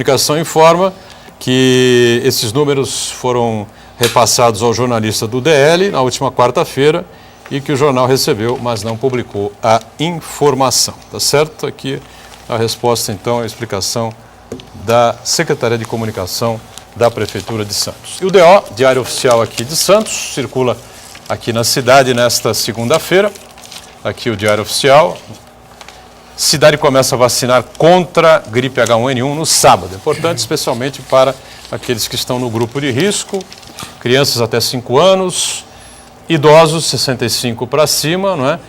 A comunicação informa que esses números foram repassados ao jornalista do DL na última quarta-feira e que o jornal recebeu, mas não publicou a informação. Tá certo? Aqui a resposta, então, a explicação da Secretaria de Comunicação da Prefeitura de Santos. E o DO, Diário Oficial aqui de Santos, circula aqui na cidade nesta segunda-feira. Aqui o Diário Oficial. Cidade começa a vacinar contra gripe H1N1 no sábado. Importante especialmente para aqueles que estão no grupo de risco, crianças até 5 anos, idosos 65 para cima, não é?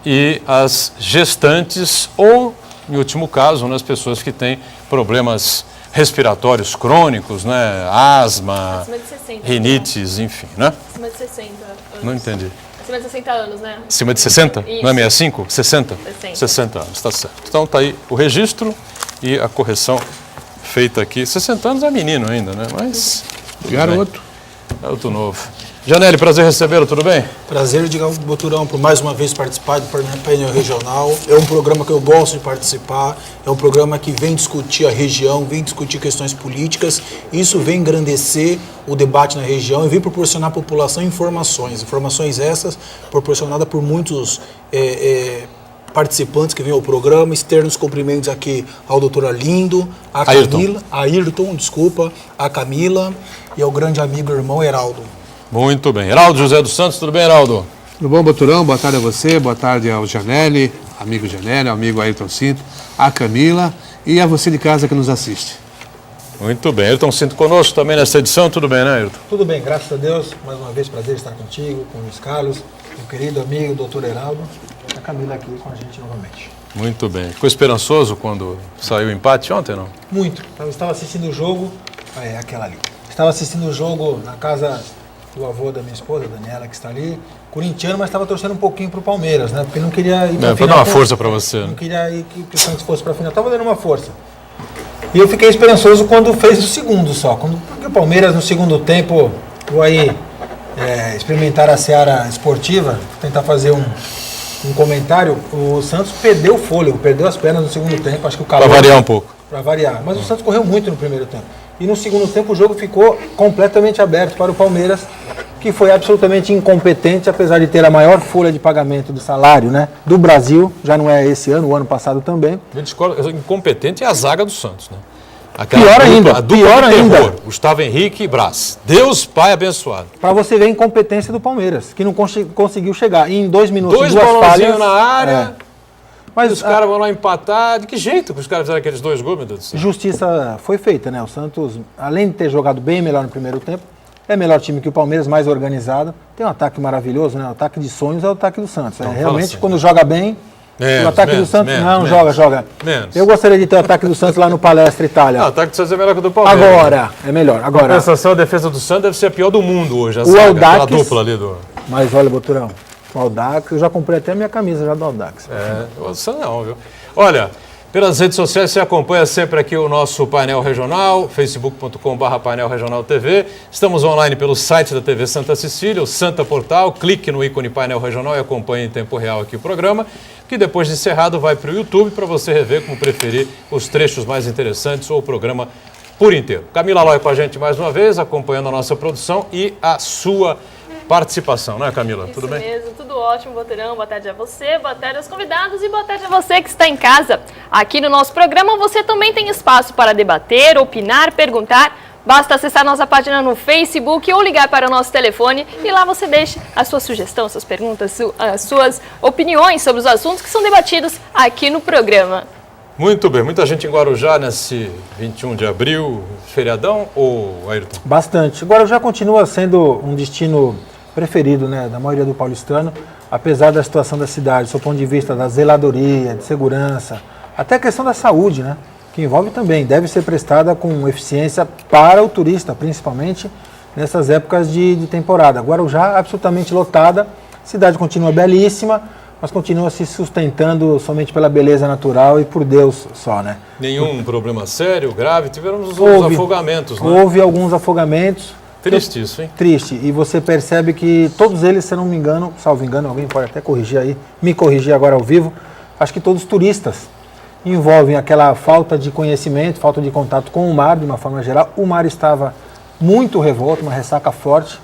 E as gestantes ou, em último caso, as pessoas que têm problemas respiratórios crônicos, né? Asma, acima de 60, rinites, né? Enfim, né? Acima de 60 anos. Não entendi. Acima de 60 anos, né? Acima de 60? Isso. Não é 65? 60? 60. 60 anos, está certo. Então está aí o registro e a correção feita aqui. 60 anos é menino ainda, né? Mas... Garoto. Garoto novo. Janelli, prazer recebê-lo, tudo bem? Prazer, Digão Boturão, por mais uma vez participar do painel regional. É um programa que eu gosto de participar, é um programa que vem discutir a região, vem discutir questões políticas. Isso vem engrandecer o debate na região e vem proporcionar à população informações essas proporcionadas por muitos participantes que vêm ao programa. Externos cumprimentos aqui ao doutor Arlindo, a Camila, a Camila e ao grande amigo e irmão Heraldo. Muito bem. Heraldo José dos Santos, tudo bem, Heraldo? Tudo bom, Boturão? Boa tarde a você, boa tarde ao Janelli, amigo Ayrton Cinto, a Camila e a você de casa que nos assiste. Muito bem. Ayrton Cinto conosco também nessa edição, tudo bem, né, Ayrton? Tudo bem, graças a Deus. Mais uma vez, prazer estar contigo, com o Luiz Carlos, meu querido amigo, doutor Heraldo, e a Camila aqui com a gente novamente. Muito bem. Ficou esperançoso quando saiu o empate ontem, não? Muito. Eu estava assistindo o jogo, aquela ali. Estava assistindo o jogo na casa do avô da minha esposa, Daniela, que está ali, corintiano, mas estava torcendo um pouquinho para o Palmeiras, né? Porque não queria ir para a final. Para dar uma força para você. Não queria ir que o Santos fosse para a final. Estava dando uma força. E eu fiquei esperançoso quando fez o segundo só. Porque o Palmeiras, no segundo tempo, vou aí experimentar a seara esportiva, tentar fazer um comentário. O Santos perdeu o fôlego, perdeu as pernas no segundo tempo. Acho que o calor... Para variar um pouco. Para variar. Mas o Santos correu muito no primeiro tempo. E no segundo tempo o jogo ficou completamente aberto para o Palmeiras, que foi absolutamente incompetente, apesar de ter a maior folha de pagamento do salário, né, do Brasil. Já não é esse ano, o ano passado também. Incompetente é a zaga do Santos, né? Pior ainda. Gustavo Henrique e Brás. Deus Pai abençoado. Para você ver a incompetência do Palmeiras, que não conseguiu chegar. E em 2 minutos, 2 duas falhas na área. Mas os caras vão lá empatar. De que jeito que os caras fizeram aqueles 2 gols, meu Deus do céu? Justiça foi feita, né? O Santos, além de ter jogado bem melhor no primeiro tempo, é melhor time que o Palmeiras, mais organizado. Tem um ataque maravilhoso, né? O ataque de sonhos é o ataque do Santos. Não, realmente, assim, quando joga bem, o ataque do Santos... joga. Menos. Eu gostaria de ter o ataque do Santos lá no Palestra Itália. Não, o ataque do Santos é melhor que o do Palmeiras. Agora, é melhor. Agora, a compensação, a defesa do Santos deve ser a pior do mundo hoje. O Audax, aquela dupla ali do... Mas olha, Boturão, o Audax, eu já comprei até a minha camisa já do Audax. Você não, viu? Olha, pelas redes sociais você acompanha sempre aqui o nosso painel regional, facebook.com/painel regional TV. Estamos online pelo site da TV Santa Cecília, o Santa Portal. Clique no ícone painel regional e acompanhe em tempo real aqui o programa, que depois de encerrado vai para o YouTube para você rever como preferir os trechos mais interessantes ou o programa por inteiro. Camila Lóia com a gente mais uma vez, acompanhando a nossa produção e a sua participação, né, Camila? Isso tudo bem? Mesmo, tudo ótimo, Boturão. Boa tarde a você, boa tarde aos convidados e boa tarde a você que está em casa. Aqui no nosso programa você também tem espaço para debater, opinar, perguntar. Basta acessar nossa página no Facebook ou ligar para o nosso telefone e lá você deixa a sua sugestão, suas perguntas, as suas opiniões sobre os assuntos que são debatidos aqui no programa. Muito bem. Muita gente em Guarujá nesse 21 de abril, feriadão ou Ayrton? Bastante. Guarujá continua sendo um destino preferido, né, da maioria do paulistano, apesar da situação da cidade, do ponto de vista da zeladoria, de segurança, até a questão da saúde, né, que envolve também, deve ser prestada com eficiência para o turista, principalmente nessas épocas de temporada. Guarujá absolutamente lotada, a cidade continua belíssima, mas continua se sustentando somente pela beleza natural e por Deus só, né? Nenhum problema sério, grave? Tivemos uns afogamentos, né? Houve alguns afogamentos. Triste isso, hein? Triste. E você percebe que todos eles, se não me engano, salvo engano, alguém pode até corrigir aí, me corrigir agora ao vivo, acho que todos turistas envolvem aquela falta de conhecimento, falta de contato com o mar, de uma forma geral. O mar estava muito revolto, uma ressaca forte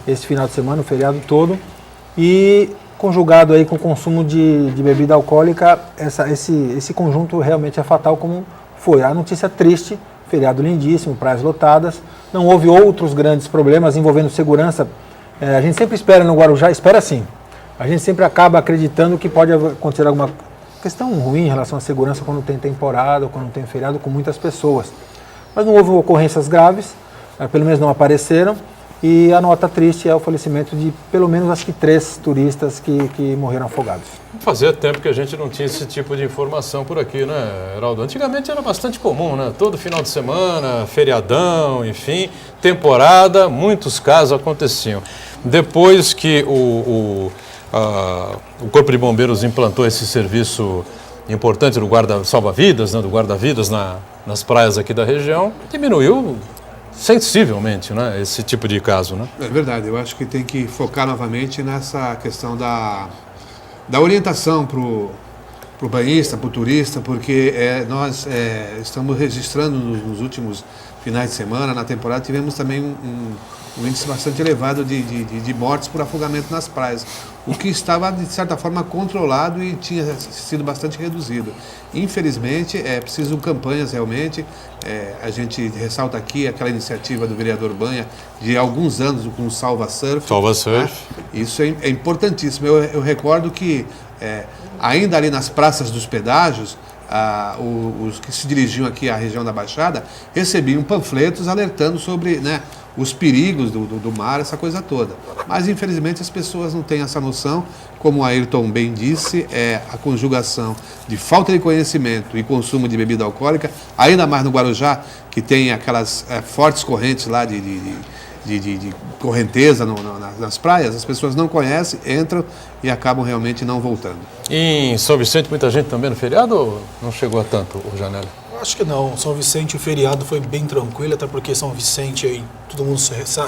esse final de semana, o feriado todo, e conjugado aí com o consumo de bebida alcoólica, esse conjunto realmente é fatal, como foi. A notícia triste, feriado lindíssimo, praias lotadas, não houve outros grandes problemas envolvendo segurança. A gente sempre espera no Guarujá, espera sim, a gente sempre acaba acreditando que pode acontecer alguma questão ruim em relação à segurança quando tem temporada ou quando tem feriado com muitas pessoas. Mas não houve ocorrências graves, pelo menos não apareceram, e a nota triste é o falecimento de pelo menos acho que 3 turistas que morreram afogados. Fazia tempo que a gente não tinha esse tipo de informação por aqui, né, Heraldo? Antigamente era bastante comum, né? Todo final de semana, feriadão, enfim, temporada, muitos casos aconteciam. Depois que o Corpo de Bombeiros implantou esse serviço importante do salva-vidas, né, do guarda-vidas nas praias aqui da região, diminuiu sensivelmente, né, esse tipo de caso, né? É verdade, eu acho que tem que focar novamente nessa questão da orientação para o banhista, para o turista, porque nós estamos registrando nos últimos finais de semana, na temporada, tivemos também um índice bastante elevado de mortes por afogamento nas praias, o que estava, de certa forma, controlado e tinha sido bastante reduzido. Infelizmente, é preciso campanhas realmente. A gente ressalta aqui aquela iniciativa do vereador Banha de alguns anos com o Salva Surf. Salva Surf. Isso é importantíssimo. Eu recordo que ainda ali nas praças dos pedágios, os que se dirigiam aqui à região da Baixada recebiam panfletos alertando sobre, né, os perigos do mar, essa coisa toda. Mas, infelizmente, as pessoas não têm essa noção. Como o Ayrton bem disse, a conjugação de falta de conhecimento e consumo de bebida alcoólica, ainda mais no Guarujá, que tem aquelas fortes correntes lá de correnteza nas praias, as pessoas não conhecem, entram e acabam realmente não voltando. E em São Vicente, muita gente também no feriado ou não chegou a tanto, o Janelli? Acho que não. São Vicente, o feriado foi bem tranquilo, até porque São Vicente, aí, todo mundo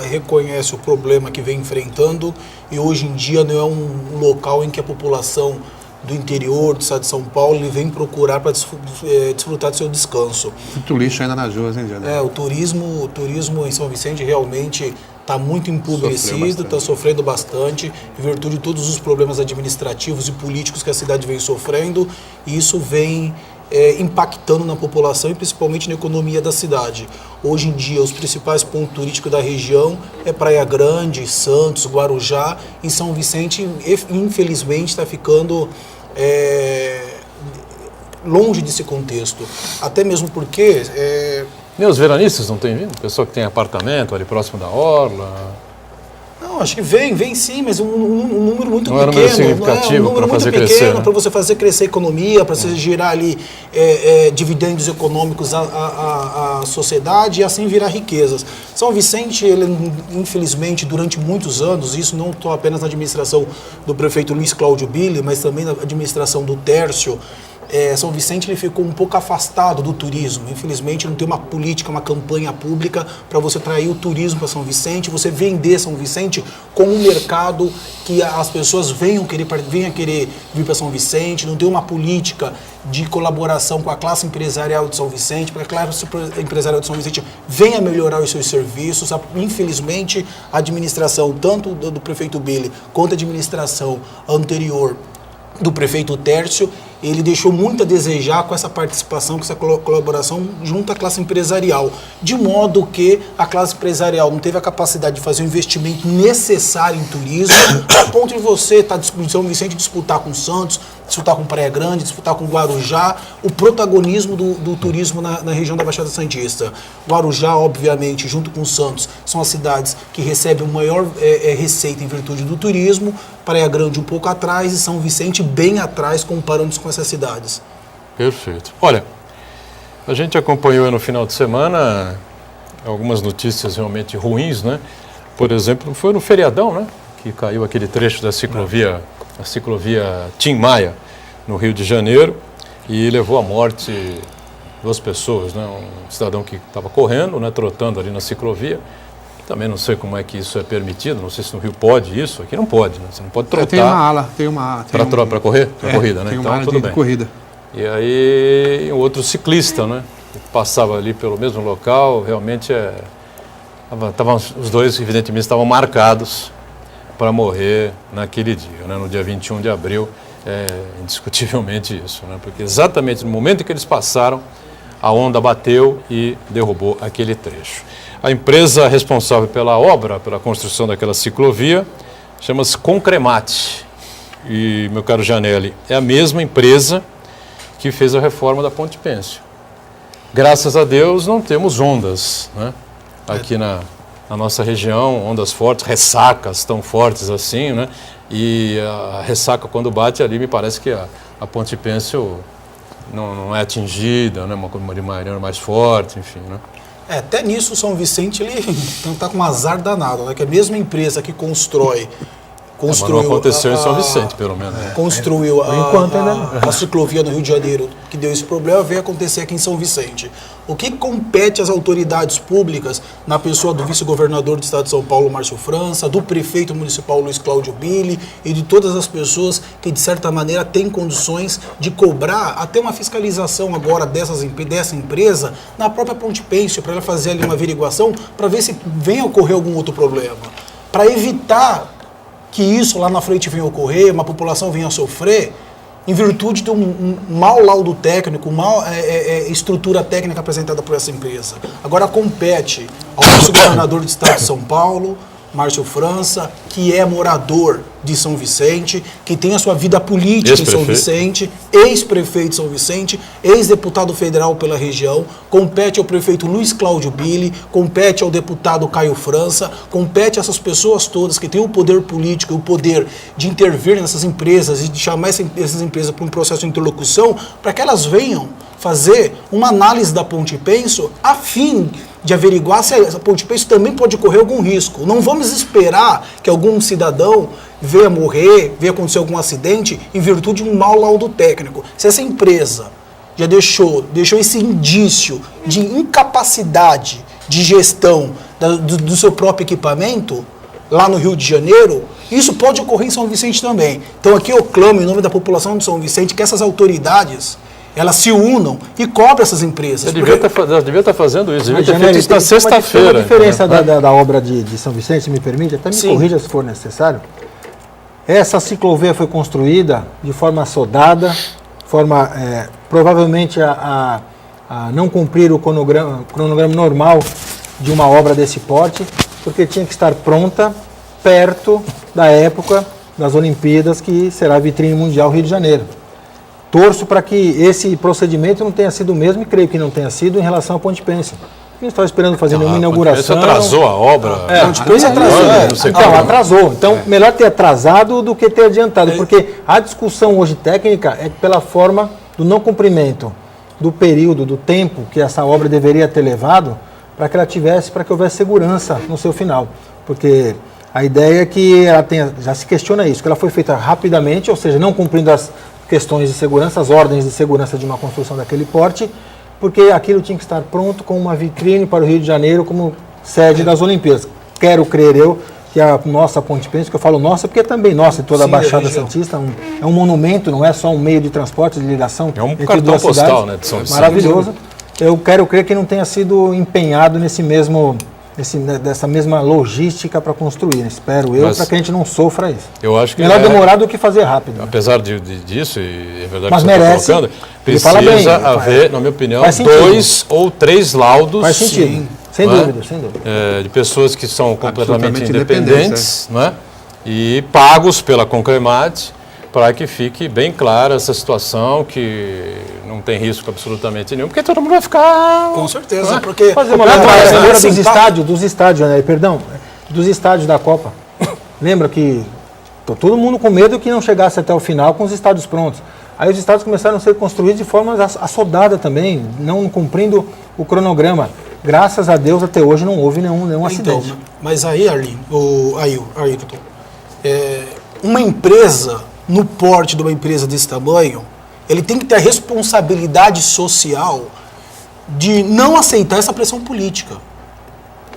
reconhece o problema que vem enfrentando, e hoje em dia não é um local em que a população do interior do estado de São Paulo ele vem procurar para desfrutar do seu descanso. Muito lixo ainda nas ruas, hein, Janelli? O turismo em São Vicente realmente está muito empobrecido, está sofrendo bastante, em virtude de todos os problemas administrativos e políticos que a cidade vem sofrendo, e isso vem impactando na população e principalmente na economia da cidade. Hoje em dia, os principais pontos turísticos da região é Praia Grande, Santos, Guarujá, e São Vicente, infelizmente, está ficando longe desse contexto. Até mesmo porque... E os veranistas não têm vindo? Pessoa que tem apartamento ali próximo da orla... Não, acho que vem sim, mas um número muito pequeno. Não é um número significativo para fazer crescer, né? Para você fazer crescer a economia, para você gerar ali dividendos econômicos à sociedade e assim virar riquezas. São Vicente, ele, infelizmente, durante muitos anos, isso não só apenas na administração do prefeito Luiz Cláudio Billy, mas também na administração do Tércio, São Vicente ele ficou um pouco afastado do turismo. Infelizmente não tem uma política, uma campanha pública para você atrair o turismo para São Vicente, você vender São Vicente como um mercado que as pessoas venham querer vir para São Vicente. Não tem uma política de colaboração com a classe empresarial de São Vicente, para que a classe empresarial de São Vicente venha melhorar os seus serviços. Infelizmente a administração, tanto do prefeito Billy quanto a administração anterior do prefeito Tércio, ele deixou muito a desejar com essa participação, com essa colaboração junto à classe empresarial, de modo que a classe empresarial não teve a capacidade de fazer o investimento necessário em turismo, a ponto de você estar em São Vicente disputar com Santos, disputar com Praia Grande, disputar com Guarujá, o protagonismo do turismo na região da Baixada Santista. Guarujá, obviamente, junto com Santos, são as cidades que recebem maior receita em virtude do turismo, Praia Grande um pouco atrás e São Vicente bem atrás, comparando-se com essas cidades. Perfeito. Olha, a gente acompanhou no final de semana algumas notícias realmente ruins, né? Por exemplo, foi no feriadão, né? Que caiu aquele trecho da ciclovia, a ciclovia Tim Maia, no Rio de Janeiro, e levou à morte 2 pessoas, né? Um cidadão que estava correndo, né? Trotando ali na ciclovia. Também não sei como é que isso é permitido, não sei se no Rio pode isso, aqui não pode, né? Você não pode trotar. Tem uma ala, para correr? Para corrida, né? Tem uma então ala tudo de bem. corrida. E aí outro ciclista, né, que passava ali pelo mesmo local, realmente os dois evidentemente estavam marcados para morrer naquele dia, né, no dia 21 de abril, indiscutivelmente isso, né, porque exatamente no momento em que eles passaram, a onda bateu e derrubou aquele trecho. A empresa responsável pela obra, pela construção daquela ciclovia, chama-se Concremate. E, meu caro Gianelli, é a mesma empresa que fez a reforma da Ponte Pênsil. Graças a Deus não temos ondas, né, aqui na nossa região, ondas fortes, ressacas tão fortes assim, né? E a ressaca quando bate ali, me parece que a Ponte Pênsil não é atingida, né? Uma de maneira mais forte, enfim, né? Até nisso o São Vicente ele está com um azar danado, né? Que a mesma empresa que construiu mas não aconteceu em São Vicente, pelo menos. Né? Construiu enquanto ainda a ciclovia no Rio de Janeiro, que deu esse problema, veio acontecer aqui em São Vicente. O que compete às autoridades públicas, na pessoa do vice-governador do estado de São Paulo, Márcio França, do prefeito municipal, Luiz Cláudio Billy, e de todas as pessoas que, de certa maneira, têm condições de cobrar até uma fiscalização agora dessa empresa na própria Ponte Pênsil, para ela fazer ali uma averiguação, para ver se vem a ocorrer algum outro problema. Para evitar que isso lá na frente venha ocorrer, uma população venha a sofrer, em virtude de um mau laudo técnico, estrutura técnica apresentada por essa empresa. Agora compete ao vice-governador do estado de São Paulo, Márcio França, que é morador de São Vicente, que tem a sua vida política em São Vicente, ex-prefeito de São Vicente, ex-deputado federal pela região, compete ao prefeito Luiz Cláudio Billy, compete ao deputado Caio França, compete a essas pessoas todas que têm o poder político e o poder de intervir nessas empresas e de chamar essas empresas para um processo de interlocução, para que elas venham fazer uma análise da Ponte Pênsil a fim de averiguar se a Ponte Pênsil também pode correr algum risco. Não vamos esperar que algum cidadão venha morrer, venha acontecer algum acidente em virtude de um mau laudo técnico. Se essa empresa já deixou esse indício de incapacidade de gestão do seu próprio equipamento, lá no Rio de Janeiro, isso pode ocorrer em São Vicente também. Então aqui eu clamo em nome da população de São Vicente que essas autoridades elas se unam e cobrem essas empresas. Devia estar fazendo isso, devia ter Janelli, feito isso na sexta-feira. Tem uma diferença da obra de São Vicente, se me permite, até me corrija se for necessário. Essa ciclovia foi construída de forma assodada, provavelmente a não cumprir o cronograma normal de uma obra desse porte, porque tinha que estar pronta perto da época das Olimpíadas, que será a vitrine mundial Rio de Janeiro. Torço para que esse procedimento não tenha sido o mesmo, e creio que não tenha sido, em relação à Ponte Pênsil. Não estava esperando fazer nenhuma inauguração. Atrasou a obra. A Ponte Pênsil atrasou. Então, melhor ter atrasado do que ter adiantado, porque a discussão hoje técnica é pela forma do não cumprimento do período, do tempo que essa obra deveria ter levado, para que houvesse segurança no seu final. Porque a ideia é que ela já se questiona isso, que ela foi feita rapidamente, ou seja, não cumprindo as questões de segurança, as ordens de segurança de uma construção daquele porte, porque aquilo tinha que estar pronto com uma vitrine para o Rio de Janeiro como sede das Olimpíadas. Quero crer eu que a nossa Ponte Pênsil, que eu falo nossa, porque é também nossa, toda a Baixada Santista, é um monumento, não é só um meio de transporte, de ligação entre duas cidades. É um cartão postal, né, de São Vicente. Maravilhoso. Eu quero crer que não tenha sido empenhado dessa mesma logística para construir. Espero eu, para que a gente não sofra isso. Eu acho que melhor demorar do que fazer rápido. Apesar disso, e é verdade mas que você merece, está colocando, precisa haver, na minha opinião, 2 ou 3 laudos. Faz sentido. Sem dúvida. De pessoas que são completamente independentes, não é? E pagos pela Concremate, para que fique bem clara essa situação, que não tem risco absolutamente nenhum, porque todo mundo vai ficar... Com certeza, porque... Fazer uma dos estádios, né? Perdão, dos estádios da Copa. Lembra que todo mundo com medo que não chegasse até o final com os estádios prontos. Aí os estádios começaram a ser construídos de forma assodada também, não cumprindo o cronograma. Graças a Deus, até hoje não houve nenhum acidente. Mas aí, Ayrton, uma empresa, no porte de uma empresa desse tamanho, ele tem que ter a responsabilidade social de não aceitar essa pressão política.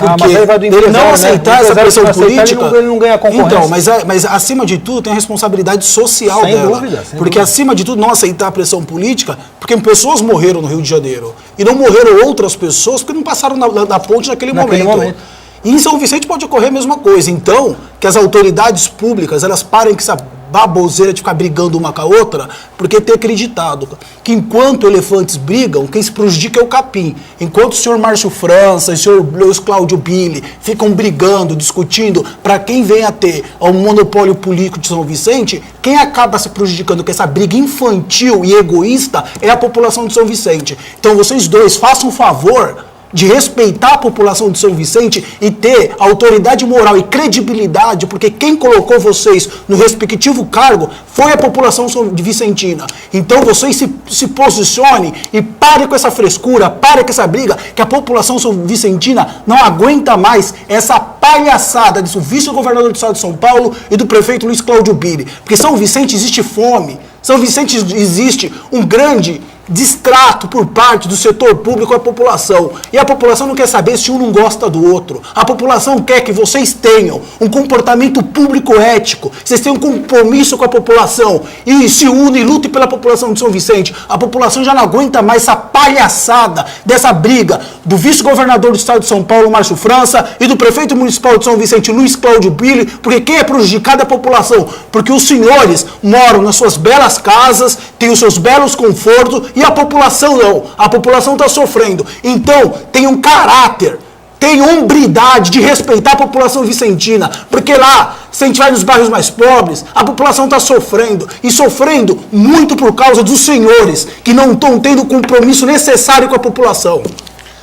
Porque mas aí vai do ele empresário, não né? aceitar O essa empresário pressão que não aceitar, política... ele não ganha concorrência. Então, mas acima de tudo tem a responsabilidade social Sem dela. dúvida, sem porque dúvida. acima de tudo não aceitar a pressão política, porque pessoas morreram no Rio de Janeiro. E não morreram outras pessoas porque não passaram na ponte naquele momento. E em São Vicente pode ocorrer a mesma coisa. Então, que as autoridades públicas, elas parem com essa baboseira de ficar brigando uma com a outra, porque ter acreditado que enquanto elefantes brigam, quem se prejudica é o capim. Enquanto o senhor Márcio França e o senhor Luiz Cláudio Billy ficam brigando, discutindo para quem vem a ter o monopólio político de São Vicente, quem acaba se prejudicando com essa briga infantil e egoísta é a população de São Vicente. Então vocês dois façam um favor de respeitar a população de São Vicente e ter autoridade moral e credibilidade, porque quem colocou vocês no respectivo cargo foi a população vicentina. Então vocês se posicionem e parem com essa frescura, parem com essa briga, que a população vicentina não aguenta mais essa palhaçada do vice-governador do estado de São Paulo e do prefeito Luiz Cláudio Billy. Porque São Vicente existe fome, São Vicente existe um grande distrato por parte do setor público à população. E a população não quer saber se um não gosta do outro. A população quer que vocês tenham um comportamento público ético, vocês tenham um compromisso com a população e se unem e lutem pela população de São Vicente. A população já não aguenta mais essa palhaçada dessa briga do vice-governador do estado de São Paulo, Márcio França, e do prefeito municipal de São Vicente, Luiz Cláudio Billy, porque quem é prejudicado é a população, porque os senhores moram nas suas belas casas, têm os seus belos confortos, e a população não. A população está sofrendo. Então, tenham caráter, tenham hombridade de respeitar a população vicentina. Porque lá, se a gente vai nos bairros mais pobres, a população está sofrendo. E sofrendo muito por causa dos senhores, que não estão tendo o compromisso necessário com a população.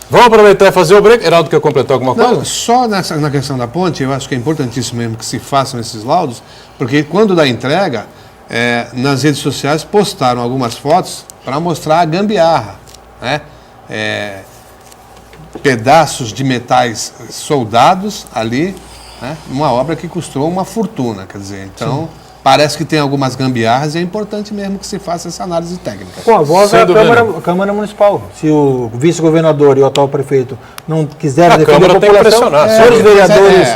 Vamos aproveitar e fazer o break. Heraldo, quer completar alguma coisa? Não, só na questão da ponte, eu acho que é importantíssimo mesmo que se façam esses laudos, porque quando da entrega, nas redes sociais postaram algumas fotos para mostrar a gambiarra, né? Pedaços de metais soldados ali, né? Uma obra que custou uma fortuna, quer dizer, então... Sim. Parece que tem algumas gambiarras e é importante mesmo que se faça essa análise técnica. Com a voz da Câmara Municipal. Se o vice-governador e o atual prefeito não quiserem defender a população, senhores vereadores...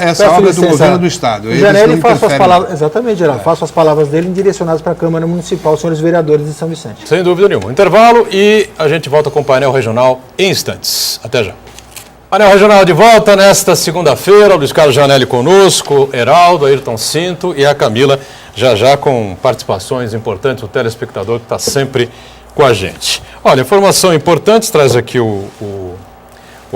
Essa obra é do governo do Estado. Janelli, faço as palavras... Exatamente, Geraldo. Faço as palavras dele direcionadas para a Câmara Municipal, senhores vereadores de São Vicente. Sem dúvida nenhuma. Intervalo e a gente volta com o painel regional em instantes. Até já. Painel Regional de volta nesta segunda-feira, Luiz Carlos Janelli conosco, Heraldo, Ayrton Cinto e a Camila, já com participações importantes, o telespectador que está sempre com a gente. Olha, informação importante, traz aqui o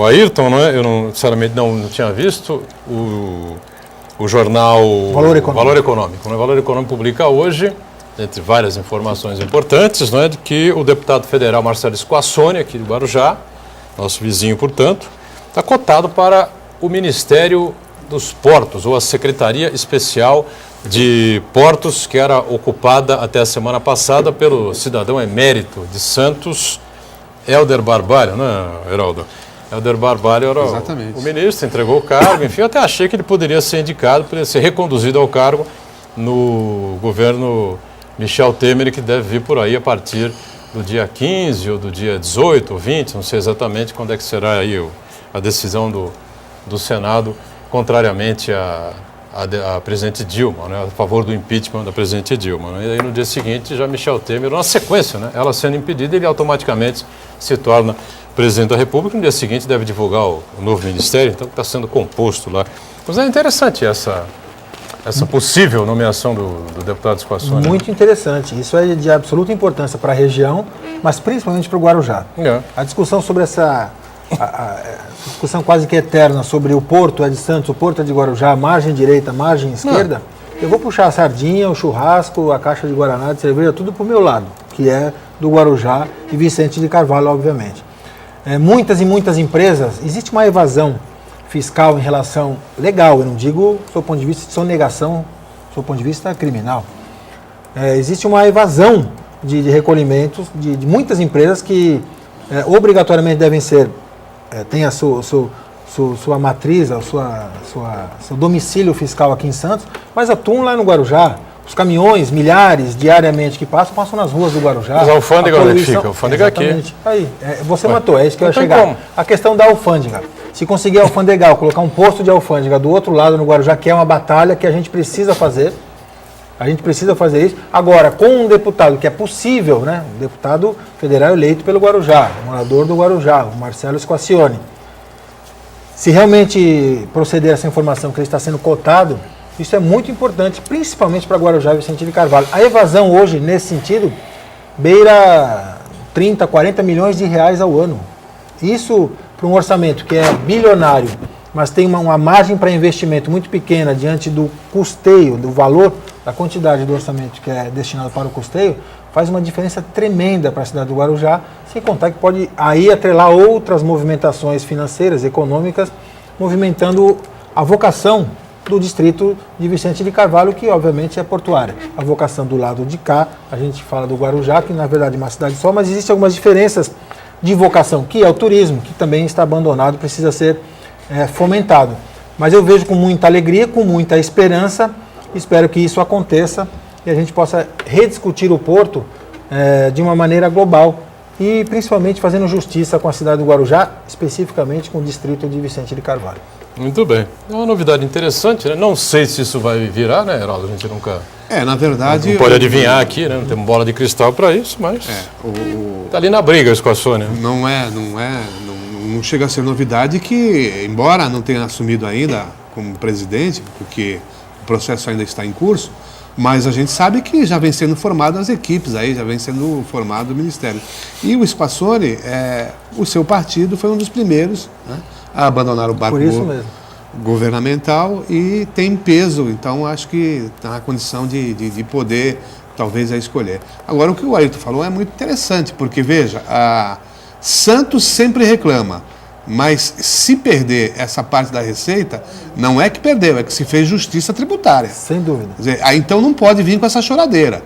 Ayrton, né? Eu não, sinceramente não tinha visto, o jornal Valor Econômico. O Valor Econômico publica hoje, entre várias informações importantes, né, de que o deputado federal Marcelo Squassoni, aqui de Guarujá, nosso vizinho, portanto, está cotado para o Ministério dos Portos, ou a Secretaria Especial de Portos, que era ocupada até a semana passada pelo cidadão emérito de Santos, Helder Barbalho, né, Heraldo? Helder Barbalho era o ministro, entregou o cargo, enfim, eu até achei que ele poderia ser indicado, poderia ser reconduzido ao cargo no governo Michel Temer, que deve vir por aí a partir do dia 15 ou do dia 18 ou 20, não sei exatamente quando é que será aí a decisão do Senado, contrariamente à presidente Dilma, né, a favor do impeachment da presidente Dilma. Né, e aí no dia seguinte já Michel Temer, na sequência, né, ela sendo impedida, ele automaticamente se torna presidente da República. No dia seguinte deve divulgar o novo ministério, então está sendo composto lá. Mas é interessante essa possível nomeação do deputado Squassoni. Muito interessante. Isso é de absoluta importância para a região, mas principalmente para o Guarujá. A discussão sobre a discussão quase que eterna sobre o Porto é de Santos, o Porto é de Guarujá, margem direita, margem esquerda, eu vou puxar a sardinha, o churrasco, a caixa de Guaraná, de cerveja, tudo para o meu lado, que é do Guarujá e Vicente de Carvalho, obviamente. Muitas e muitas empresas, existe uma evasão fiscal em relação legal, eu não digo do seu ponto de vista de sonegação, do seu ponto de vista criminal. Existe uma evasão de recolhimentos de muitas empresas que obrigatoriamente devem ser, tem a sua matriz, seu domicílio fiscal aqui em Santos, mas atuam lá no Guarujá. Os caminhões, milhares, diariamente que passam nas ruas do Guarujá. Mas a alfândega onde fica? A alfândega aqui. Aí, você matou, é isso que eu ia chegar. Como? A questão da alfândega. Se conseguir alfandegar, colocar um posto de alfândega do outro lado no Guarujá, que é uma batalha que a gente precisa fazer. A gente precisa fazer isso. Agora, com um deputado que é possível, né? Um deputado federal eleito pelo Guarujá, morador do Guarujá, o Marcelo Squacione. Se realmente proceder essa informação que ele está sendo cotado, isso é muito importante, principalmente para Guarujá e Vicente de Carvalho. A evasão hoje, nesse sentido, beira 30, 40 milhões de reais ao ano. Isso para um orçamento que é bilionário, mas tem uma margem para investimento muito pequena diante do custeio, do valor, da quantidade do orçamento que é destinado para o custeio, faz uma diferença tremenda para a cidade do Guarujá, sem contar que pode aí atrelar outras movimentações financeiras, econômicas, movimentando a vocação do distrito de Vicente de Carvalho, que obviamente é portuária. A vocação do lado de cá, a gente fala do Guarujá, que na verdade é uma cidade só, mas existem algumas diferenças de vocação, que é o turismo, que também está abandonado, precisa ser fomentado. Mas eu vejo com muita alegria, com muita esperança, espero que isso aconteça e a gente possa rediscutir o Porto de uma maneira global e principalmente fazendo justiça com a cidade do Guarujá, especificamente com o distrito de Vicente de Carvalho. Muito bem. É uma novidade interessante, né? Não sei se isso vai virar, né, Heraldo? A gente nunca... na verdade... Não pode adivinhar aqui, né? Não temos bola de cristal para isso, mas... Está ali na briga isso com a Sônia. Não chega a ser novidade que, embora não tenha assumido ainda como presidente, porque o processo ainda está em curso, mas a gente sabe que já vem sendo formadas as equipes aí, já vem sendo formado o Ministério. E o Squacione, o seu partido foi um dos primeiros, né, a abandonar o barco governamental e tem peso, então acho que está na condição de poder, talvez, escolher. Agora, o que o Ayrton falou é muito interessante, porque, veja, a Santos sempre reclama, mas se perder essa parte da receita, não é que perdeu, é que se fez justiça tributária. Sem dúvida. Quer dizer, então não pode vir com essa choradeira,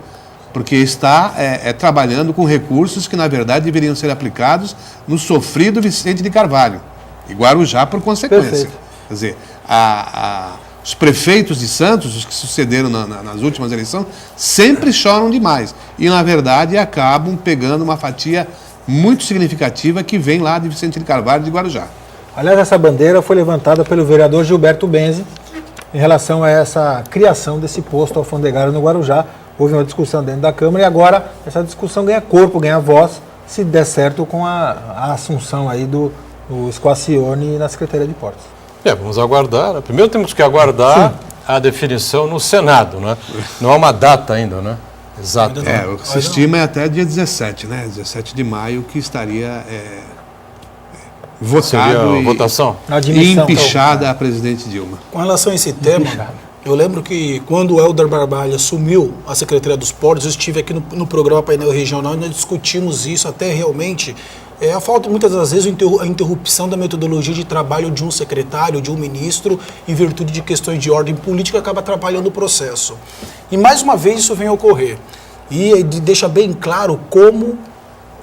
porque está trabalhando com recursos que, na verdade, deveriam ser aplicados no sofrido Vicente de Carvalho, e Guarujá por consequência. Perfeito. Quer dizer, os prefeitos de Santos, os que sucederam nas últimas eleições, sempre choram demais e, na verdade, acabam pegando uma fatia muito significativa que vem lá de Vicente de Carvalho de Guarujá. Aliás, essa bandeira foi levantada pelo vereador Gilberto Benzi em relação a essa criação desse posto alfandegário no Guarujá. Houve uma discussão dentro da Câmara e agora essa discussão ganha corpo, ganha voz, se der certo com a assunção aí do Squacione na Secretaria de Portos. Vamos aguardar. Primeiro temos que aguardar a definição no Senado, né? Não há uma data ainda, né? Exato. O que se estima é até dia 17, né? 17 de maio que estaria votado votação? E empichada a presidente Dilma. Com relação a esse tema, eu lembro que quando o Helder Barbalho assumiu a Secretaria dos Portos, eu estive aqui no programa Painel Regional e nós discutimos isso até realmente. A falta, muitas das vezes, a interrupção da metodologia de trabalho de um secretário, de um ministro, em virtude de questões de ordem política, acaba atrapalhando o processo. E, mais uma vez, isso vem a ocorrer. E deixa bem claro como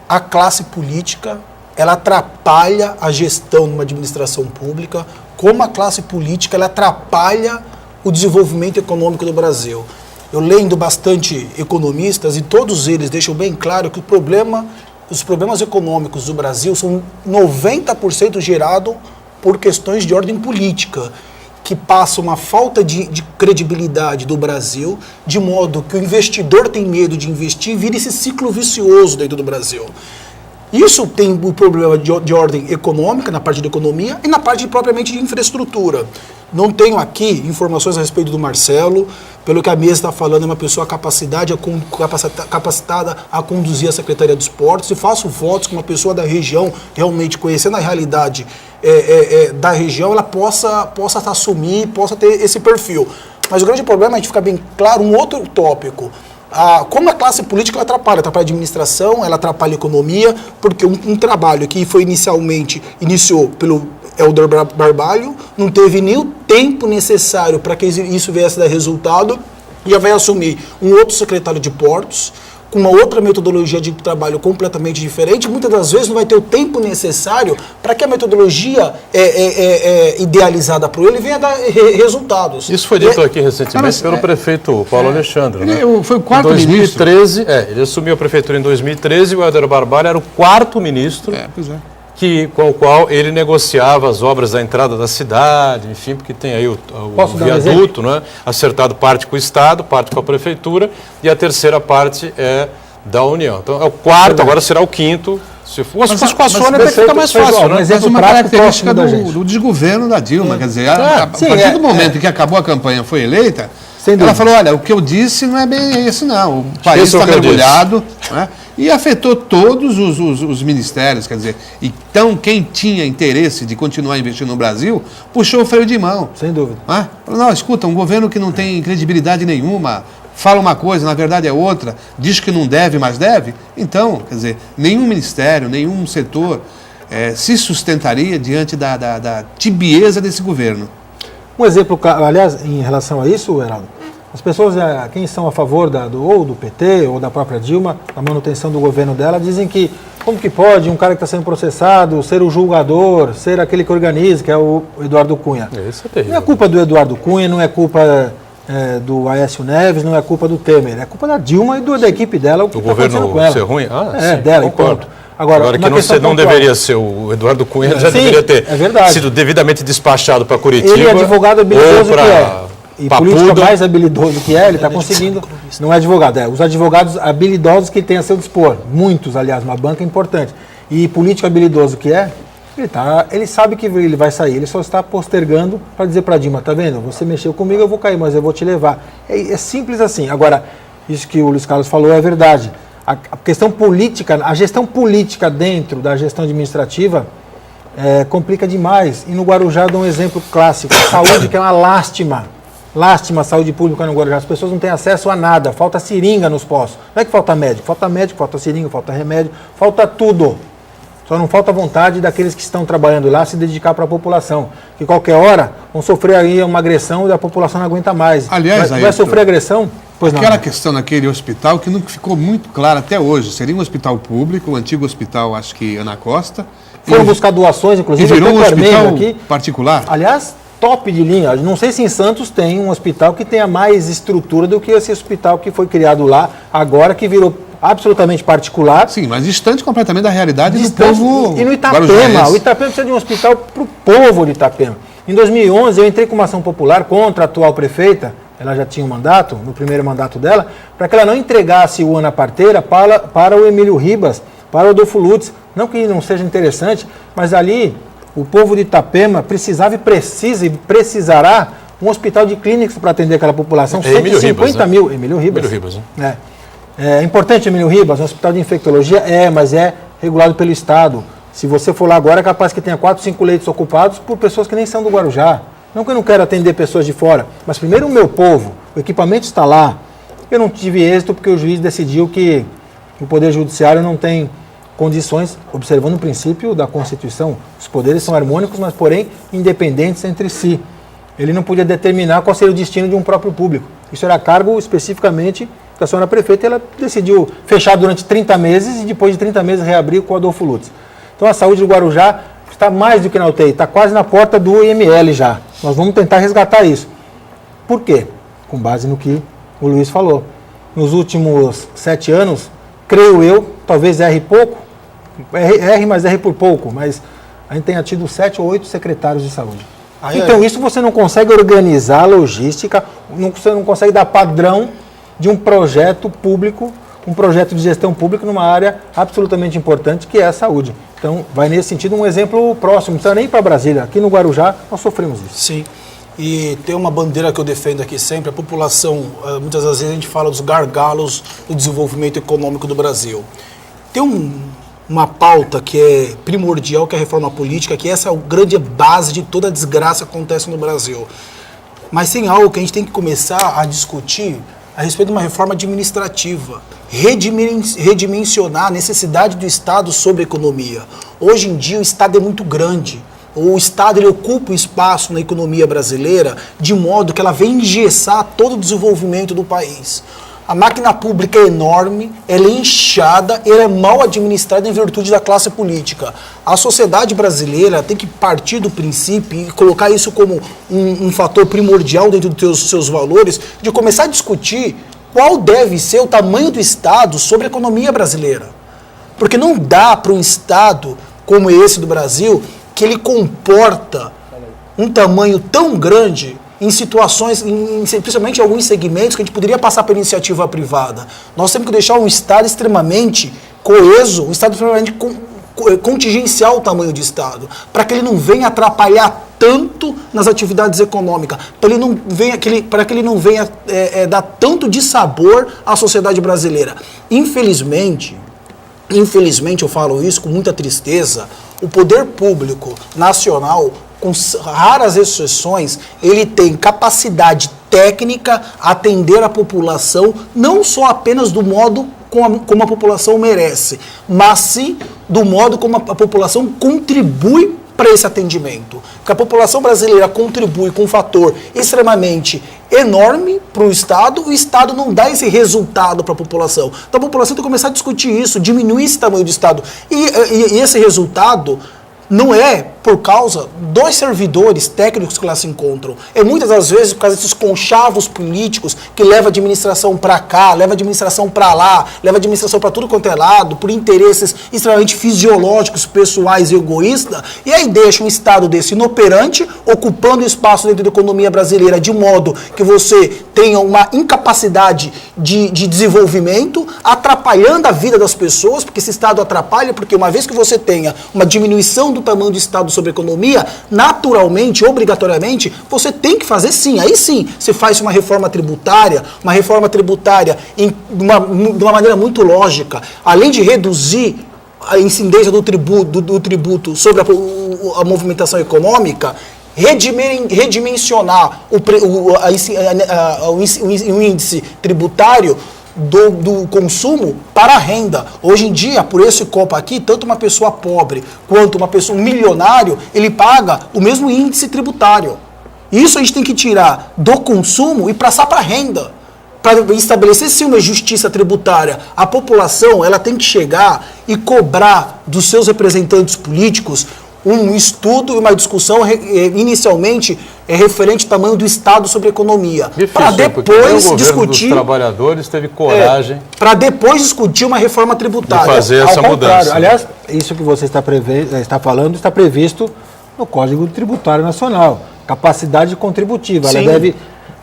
a classe política ela atrapalha a gestão de uma administração pública, como a classe política ela atrapalha o desenvolvimento econômico do Brasil. Eu lendo bastante economistas e todos eles deixam bem claro que os problemas econômicos do Brasil são 90% gerados por questões de ordem política, que passa uma falta de credibilidade do Brasil, de modo que o investidor tem medo de investir e vira esse ciclo vicioso dentro do Brasil. Isso tem o problema de ordem econômica, na parte de economia, e na parte propriamente de infraestrutura. Não tenho aqui informações a respeito do Marcelo, pelo que a mesa está falando, é uma pessoa capacitada a conduzir a Secretaria dos Portos, e faço votos que uma pessoa da região, realmente conhecendo a realidade da região, ela possa assumir, possa ter esse perfil. Mas o grande problema é a gente ficar bem claro um outro tópico. Como a classe política ela atrapalha a administração, ela atrapalha a economia, porque um trabalho que iniciou pelo Helder Barbalho, não teve nem o tempo necessário para que isso viesse a dar resultado, já vai assumir um outro secretário de portos, com uma outra metodologia de trabalho completamente diferente, muitas das vezes não vai ter o tempo necessário para que a metodologia idealizada para ele venha dar resultados. Isso foi dito aqui recentemente pelo prefeito Paulo Alexandre, né? Foi o quarto ministro. Ele assumiu a prefeitura em 2013 e o Helder Barbalho era o quarto ministro com o qual ele negociava as obras da entrada da cidade, enfim, porque tem aí o viaduto, né? Acertado parte com o Estado, parte com a Prefeitura, e a terceira parte é da União. Então é o quarto, agora será o quinto. Se fosse com a Sônia, até fica mais fácil, né? Mas uma característica do desgoverno da Dilma, quer dizer, a partir do momento que acabou a campanha, foi eleita, ela falou, olha, o que eu disse não é bem esse não, o país está mergulhado, né? E afetou todos os ministérios, quer dizer, então quem tinha interesse de continuar investindo no Brasil, puxou o freio de mão. Sem dúvida. Né? Falou, não, escuta, um governo que não tem credibilidade nenhuma, fala uma coisa, na verdade é outra, diz que não deve, mas deve. Então, quer dizer, nenhum ministério, nenhum setor se sustentaria diante da tibieza desse governo. Um exemplo, aliás, em relação a isso, Heraldo, as pessoas, quem são a favor ou do PT ou da própria Dilma, da manutenção do governo dela, dizem que como que pode um cara que está sendo processado ser o julgador, ser aquele que organiza, que é o Eduardo Cunha. Isso é terrível. Não é culpa do Eduardo Cunha, não é culpa do Aécio Neves, não é culpa do Temer, é culpa da Dilma e da equipe dela. O que do governo com ela. ser ruim? Sim, dela, concordo. Agora que não deveria ser o Eduardo Cunha, já deveria ter sido devidamente despachado para Curitiba. Ele é advogado habilidoso que é. E Papudo. Político mais habilidoso que ele está conseguindo, não é advogado, os advogados habilidosos que tem a seu dispor, muitos, aliás, uma banca importante. E político habilidoso que ele sabe que ele vai sair, ele só está postergando para dizer para a Dilma, tá vendo, você mexeu comigo, eu vou cair, mas eu vou te levar. É simples assim. Agora, isso que o Luiz Carlos falou é verdade. A questão política, a gestão política dentro da gestão administrativa complica demais. E no Guarujá eu dou um exemplo clássico, saúde, que é uma lástima. Lástima a saúde pública no Guarujá. As pessoas não têm acesso a nada. Falta seringa nos postos. Não é que falta médico, falta seringa, falta remédio, falta tudo. Só não falta vontade daqueles que estão trabalhando lá se dedicar para a população. Que qualquer hora vão sofrer aí uma agressão e a população não aguenta mais. Aliás, vai sofrer agressão? Pois não. Aquela questão naquele hospital que não ficou muito clara até hoje. Seria um hospital público, o antigo hospital, acho que Ana Costa. Foram buscar doações, inclusive. E virou um hospital aqui, particular. Aliás, top de linha. Não sei se em Santos tem um hospital que tenha mais estrutura do que esse hospital que foi criado lá, agora que virou absolutamente particular. Sim, mas distante completamente da realidade do povo. E no Itapema, o Itapema precisa de um hospital para o povo de Itapema. Em 2011, eu entrei com uma ação popular contra a atual prefeita, ela já tinha um mandato, no primeiro mandato dela, para que ela não entregasse o Ana Parteira para o Emílio Ribas, para o Adolfo Lutz. Não que não seja interessante, mas ali o povo de Itapema precisava e precisará um hospital de clínicas para atender aquela população. 150 mil. Emílio Ribas. Né? É importante, Emílio Ribas, um hospital de infectologia? Mas é regulado pelo Estado. Se você for lá agora, é capaz que tenha 4, 5 leitos ocupados por pessoas que nem são do Guarujá. Não que eu não quero atender pessoas de fora, mas primeiro o meu povo, o equipamento está lá. Eu não tive êxito porque o juiz decidiu que o Poder Judiciário não tem condições, observando o princípio da Constituição. Os poderes são harmônicos, mas porém independentes entre si. Ele não podia determinar qual seria o destino de um próprio público. Isso era cargo especificamente da senhora prefeita, e ela decidiu fechar durante 30 meses e depois de 30 meses reabrir com o Adolfo Lutz. Então a saúde do Guarujá está mais do que na UTI, está quase na porta do IML já. Nós vamos tentar resgatar isso. Por quê? Com base no que o Luiz falou. Nos últimos 7 anos, creio eu, talvez erre pouco, mas erre por pouco, mas a gente tenha tido 7 ou 8 secretários de saúde. Então isso você não consegue organizar a logística, você não consegue dar padrão de um projeto público, um projeto de gestão pública numa área absolutamente importante que é a saúde. Então vai nesse sentido um exemplo próximo, não precisa nem para Brasília, aqui no Guarujá nós sofremos isso. Sim. E tem uma bandeira que eu defendo aqui sempre, a população, muitas das vezes a gente fala dos gargalos do desenvolvimento econômico do Brasil. Tem uma pauta que é primordial, que é a reforma política, que essa é a grande base de toda a desgraça que acontece no Brasil. Mas tem algo que a gente tem que começar a discutir a respeito de uma reforma administrativa, redimensionar a necessidade do Estado sobre a economia. Hoje em dia o Estado é muito grande. O Estado ele ocupa o espaço na economia brasileira de modo que ela vem engessar todo o desenvolvimento do país. A máquina pública é enorme, ela é inchada, ela é mal administrada em virtude da classe política. A sociedade brasileira tem que partir do princípio e colocar isso como um fator primordial dentro dos seus valores, de começar a discutir qual deve ser o tamanho do Estado sobre a economia brasileira. Porque não dá para um Estado como esse do Brasil, que ele comporta um tamanho tão grande em situações, principalmente em alguns segmentos, que a gente poderia passar por iniciativa privada. Nós temos que deixar um Estado extremamente coeso, um Estado extremamente contingenciar o tamanho de Estado, para que ele não venha atrapalhar tanto nas atividades econômicas, para que ele não venha dar tanto dissabor à sociedade brasileira. Infelizmente eu falo isso com muita tristeza, o poder público nacional, com raras exceções, ele tem capacidade técnica a atender a população, não só apenas do modo como a população merece, mas sim do modo como a população contribui para esse atendimento. Porque a população brasileira contribui com um fator extremamente enorme para o Estado não dá esse resultado para a população. Então a população tem que começar a discutir isso, diminuir esse tamanho do Estado. E esse resultado não é por causa dos servidores técnicos que lá se encontram. É muitas das vezes por causa desses conchavos políticos que leva a administração para cá, leva a administração para lá, leva a administração para tudo quanto é lado, por interesses extremamente fisiológicos, pessoais e egoístas, e aí deixa um Estado desse inoperante, ocupando espaço dentro da economia brasileira de modo que você tenha uma incapacidade de desenvolvimento, atrapalhando a vida das pessoas, porque esse Estado atrapalha, porque uma vez que você tenha uma diminuição do tamanho do Estado sobre a economia, naturalmente, obrigatoriamente, você tem que fazer sim. Aí sim, você faz uma reforma tributária de uma maneira muito lógica, além de reduzir a incidência do tributo sobre a movimentação econômica, redimensionar o índice tributário do consumo para a renda. Hoje em dia, por esse copo aqui, tanto uma pessoa pobre quanto um milionário, ele paga o mesmo índice tributário. Isso a gente tem que tirar do consumo e passar para a renda, para estabelecer sim uma justiça tributária. A população, ela tem que chegar e cobrar dos seus representantes políticos um estudo e uma discussão inicialmente referente ao tamanho do Estado sobre a economia. Para depois discutir. Dos trabalhadores teve coragem. Para depois discutir uma reforma tributária. De fazer essa mudança. Aliás, isso que você está falando está previsto no Código Tributário Nacional. Capacidade contributiva. Sim. Ela deve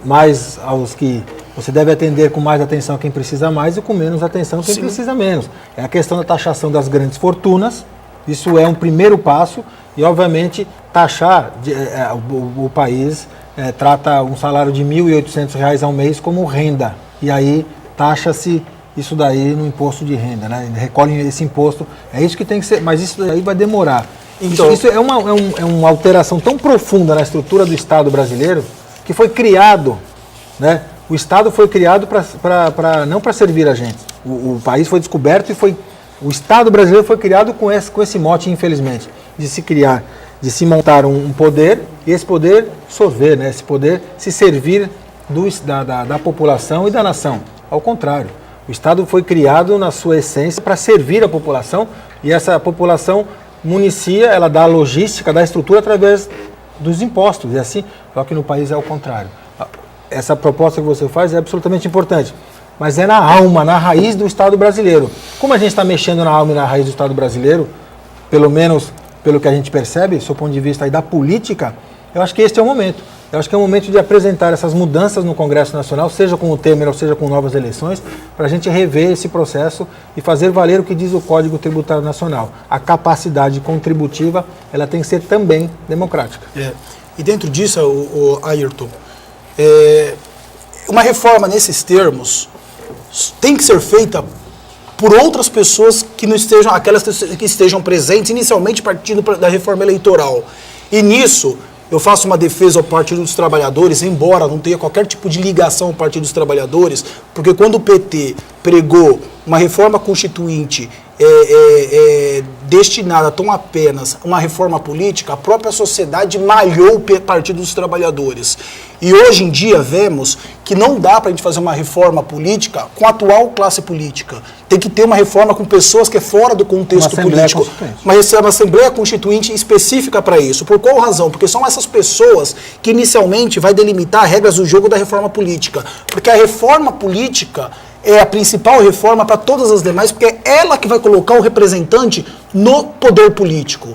mais aos que. Você deve atender com mais atenção quem precisa mais e com menos atenção quem precisa menos. É a questão da taxação das grandes fortunas. Isso é um primeiro passo e, obviamente, taxar o país trata um salário de R$ 1.800 ao mês como renda. E aí taxa-se isso daí no imposto de renda, né? Recolhem esse imposto. É isso que tem que ser, mas isso daí vai demorar. Então, isso é uma alteração tão profunda na estrutura do Estado brasileiro que foi criado, né? O Estado foi criado não para servir a gente. O país foi descoberto e o Estado brasileiro foi criado com esse mote, infelizmente, de se montar um poder e esse poder sorver, né? Esse poder se servir da população e da nação. Ao contrário, o Estado foi criado na sua essência para servir a população e essa população municia, ela dá a logística, dá a estrutura através dos impostos. E assim, só que no país é o contrário. Essa proposta que você faz é absolutamente importante. Mas é na alma, na raiz do Estado brasileiro. Como a gente está mexendo na alma e na raiz do Estado brasileiro, pelo menos pelo que a gente percebe, do ponto de vista aí da política, eu acho que este é o momento. Eu acho que é o momento de apresentar essas mudanças no Congresso Nacional, seja com o Temer ou seja com novas eleições, para a gente rever esse processo e fazer valer o que diz o Código Tributário Nacional. A capacidade contributiva, ela tem que ser também democrática. E dentro disso, Ayrton, uma reforma nesses termos tem que ser feita por outras pessoas que não estejam, aquelas que estejam presentes, inicialmente partindo da reforma eleitoral. E nisso, eu faço uma defesa ao Partido dos Trabalhadores, embora não tenha qualquer tipo de ligação ao Partido dos Trabalhadores, porque quando o PT pregou uma reforma constituinte destinada tão apenas a uma reforma política, a própria sociedade malhou o Partido dos Trabalhadores. E hoje em dia vemos que não dá para a gente fazer uma reforma política com a atual classe política. Tem que ter uma reforma com pessoas que é fora do contexto político. Mas uma Assembleia Constituinte específica para isso. Por qual razão? Porque são essas pessoas que inicialmente vai delimitar regras do jogo da reforma política. Porque a reforma política, é a principal reforma para todas as demais, porque é ela que vai colocar o representante no poder político.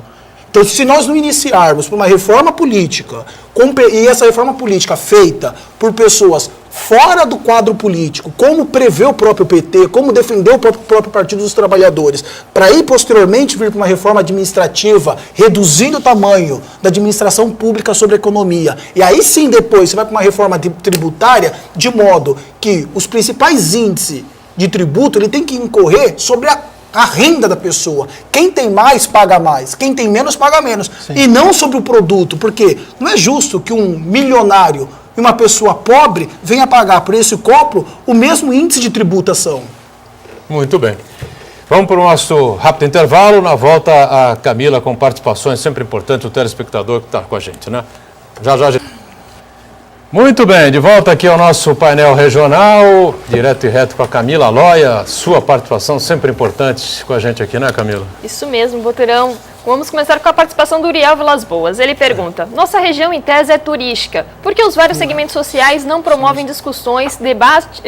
Então, se nós não iniciarmos por uma reforma política, e essa reforma política feita por pessoas fora do quadro político, como prevê o próprio PT, como defendeu o próprio Partido dos Trabalhadores, para ir posteriormente vir para uma reforma administrativa, reduzindo o tamanho da administração pública sobre a economia, e aí sim depois você vai para uma reforma tributária, de modo que os principais índices de tributo ele tem que incorrer sobre a renda da pessoa. Quem tem mais, paga mais. Quem tem menos, paga menos. Sim. E não sobre o produto, porque não é justo que um milionário e uma pessoa pobre venha pagar por esse copo o mesmo índice de tributação. Muito bem. Vamos para o nosso rápido intervalo. Na volta, a Camila com participações sempre importante, o telespectador que está com a gente, né? Já. Muito bem, de volta aqui ao nosso painel regional, direto e reto com a Camila Loia. Sua participação sempre importante com a gente aqui, né, Camila? Isso mesmo, Boturão. Vamos começar com a participação do Uriel Vilas Boas. Ele pergunta, nossa região em tese é turística, por que os vários segmentos sociais não promovem discussões,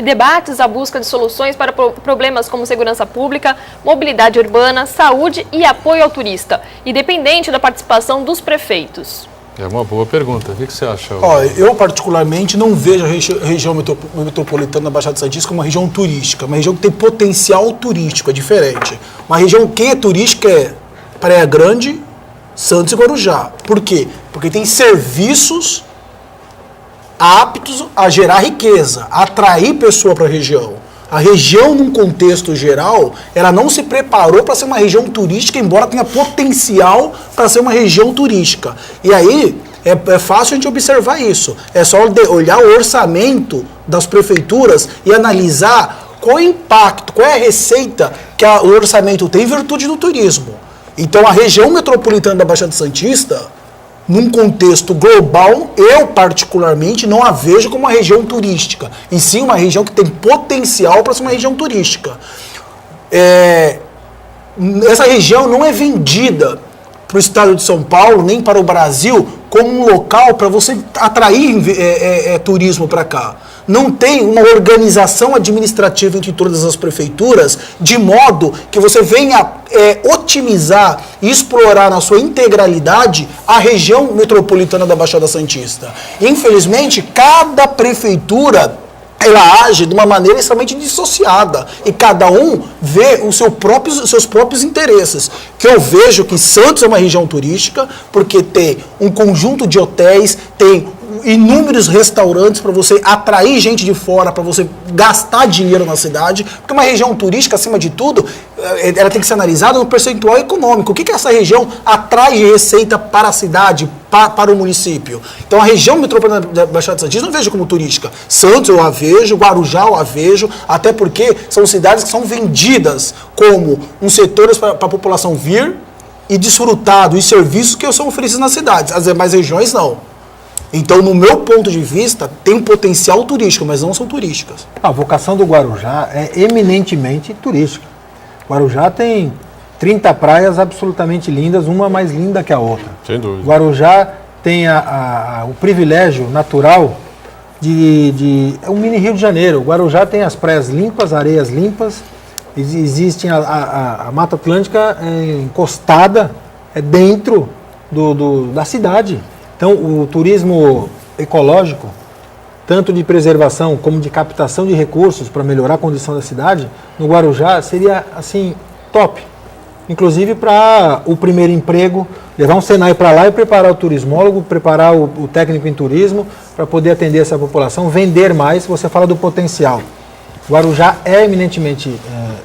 debates à busca de soluções para problemas como segurança pública, mobilidade urbana, saúde e apoio ao turista, independente da participação dos prefeitos? É uma boa pergunta. O que você acha? Eu, particularmente, não vejo a região metropolitana da Baixada Santista como uma região turística. Uma região que tem potencial turístico, é diferente. Uma região, quem é turística é Praia Grande, Santos e Guarujá. Por quê? Porque tem serviços aptos a gerar riqueza, a atrair pessoa para a região. A região, num contexto geral, ela não se preparou para ser uma região turística, embora tenha potencial para ser uma região turística. E aí, é fácil a gente observar isso. É só olhar o orçamento das prefeituras e analisar qual é o impacto, qual é a receita que o orçamento tem em virtude do turismo. Então, a região metropolitana da Baixada Santista, num contexto global, eu particularmente não a vejo como uma região turística, e sim uma região que tem potencial para ser uma região turística. Essa região não é vendida para o estado de São Paulo, nem para o Brasil, como um local para você atrair turismo para cá. Não tem uma organização administrativa entre todas as prefeituras, de modo que você venha otimizar e explorar na sua integralidade a região metropolitana da Baixada Santista. Infelizmente, cada prefeitura ela age de uma maneira extremamente dissociada e cada um vê os seus próprios interesses. Que eu vejo que Santos é uma região turística porque tem um conjunto de hotéis, tem inúmeros restaurantes para você atrair gente de fora, para você gastar dinheiro na cidade, porque uma região turística, acima de tudo, ela tem que ser analisada no percentual econômico. O que essa região atrai de receita para a cidade, para o município? Então, a região metropolitana da Baixada Santista eu não vejo como turística. Santos eu a vejo, Guarujá eu a vejo, até porque são cidades que são vendidas como um setor para a população vir e desfrutar dos serviços que são oferecidos nas cidades. As demais regiões não. Então, no meu ponto de vista, tem um potencial turístico, mas não são turísticas. A vocação do Guarujá é eminentemente turística. Guarujá tem 30 praias absolutamente lindas, uma mais linda que a outra. Sem dúvida. Guarujá tem o privilégio natural é um mini Rio de Janeiro. Guarujá tem as praias limpas, areias limpas, existe a Mata Atlântica encostada dentro da cidade. Então, o turismo ecológico, tanto de preservação como de captação de recursos para melhorar a condição da cidade, no Guarujá seria, assim, top. Inclusive para o primeiro emprego, levar um Senai para lá e preparar o turismólogo, preparar o técnico em turismo para poder atender essa população, vender mais. Você fala do potencial. Guarujá é eminentemente,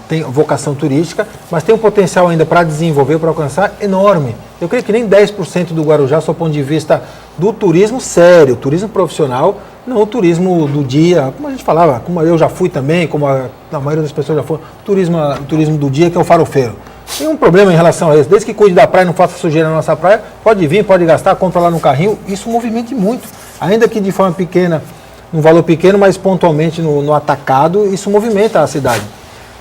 tem vocação turística, mas tem um potencial ainda para desenvolver, para alcançar, enorme. Eu creio que nem 10% do Guarujá, do ponto de vista do turismo sério, turismo profissional, não o turismo do dia, como a gente falava, como eu já fui também, como a maioria das pessoas já foram, o turismo do dia, que é o farofeiro. Nenhum problema em relação a isso. Desde que cuide da praia, não faça sujeira na nossa praia, pode vir, pode gastar, compra lá no carrinho, isso movimente muito. Ainda que de forma pequena, um valor pequeno, mas pontualmente no atacado, isso movimenta a cidade.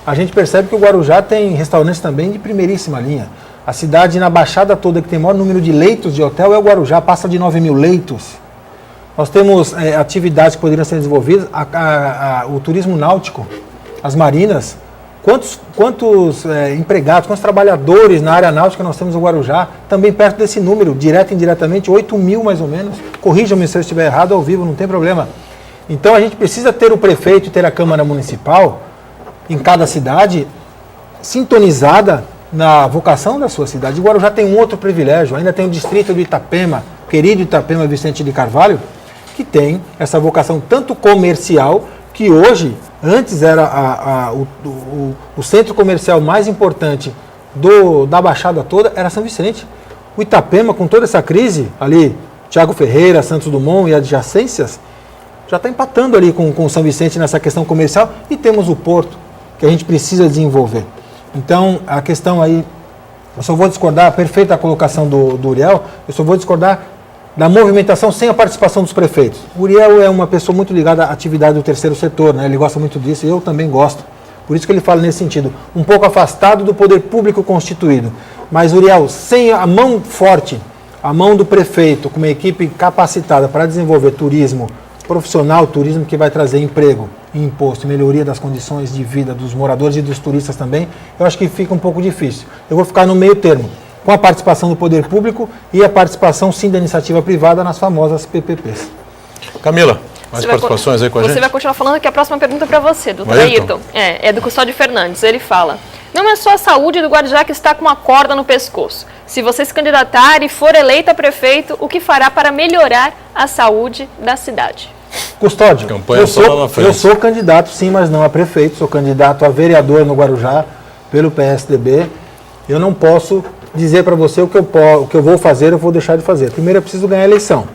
A gente percebe que o Guarujá tem restaurantes também de primeiríssima linha. A cidade na Baixada toda que tem maior número de leitos de hotel é o Guarujá, passa de 9 mil leitos. Nós temos atividades que poderiam ser desenvolvidas, o turismo náutico. as marinas, quantos empregados, quantos trabalhadores na área náutica nós temos no Guarujá, também perto desse número, direto e indiretamente, 8 mil mais ou menos. Corrijam-me se eu estiver errado ao vivo, não tem problema. Então a gente precisa ter o prefeito e ter a Câmara Municipal em cada cidade sintonizada na vocação da sua cidade. O Guarujá tem um outro privilégio, ainda tem o distrito do Itapema, querido Itapema Vicente de Carvalho, que tem essa vocação tanto comercial, que hoje, antes era o centro comercial mais importante da Baixada toda, era São Vicente. O Itapema, com toda essa crise, ali, Tiago Ferreira, Santos Dumont e adjacências, já está empatando ali com São Vicente nessa questão comercial, e temos o porto, que a gente precisa desenvolver. Então, a questão aí, eu só vou discordar, perfeita a colocação do Uriel, eu só vou discordar da movimentação sem a participação dos prefeitos. O Uriel é uma pessoa muito ligada à atividade do terceiro setor, né? Ele gosta muito disso, e eu também gosto. Por isso que ele fala nesse sentido, um pouco afastado do poder público constituído. Mas, Uriel, sem a mão forte, a mão do prefeito, com uma equipe capacitada para desenvolver turismo profissional, turismo que vai trazer emprego, imposto, melhoria das condições de vida dos moradores e dos turistas também, eu acho que fica um pouco difícil. Eu vou ficar no meio termo, com a participação do poder público e a participação, sim, da iniciativa privada nas famosas PPPs. Camila, mais participações aí com a gente? Você vai continuar falando, que a próxima pergunta é para você, doutor Ayrton. É do Custódio Fernandes. Ele fala: não é só a saúde do Guarujá que está com uma corda no pescoço. Se você se candidatar e for eleito a prefeito, o que fará para melhorar a saúde da cidade? Custódio, eu sou candidato, sim, mas não a prefeito. Sou candidato a vereador no Guarujá pelo PSDB. Eu não posso dizer para você o que eu vou fazer, eu vou deixar de fazer. Primeiro eu preciso ganhar a eleição.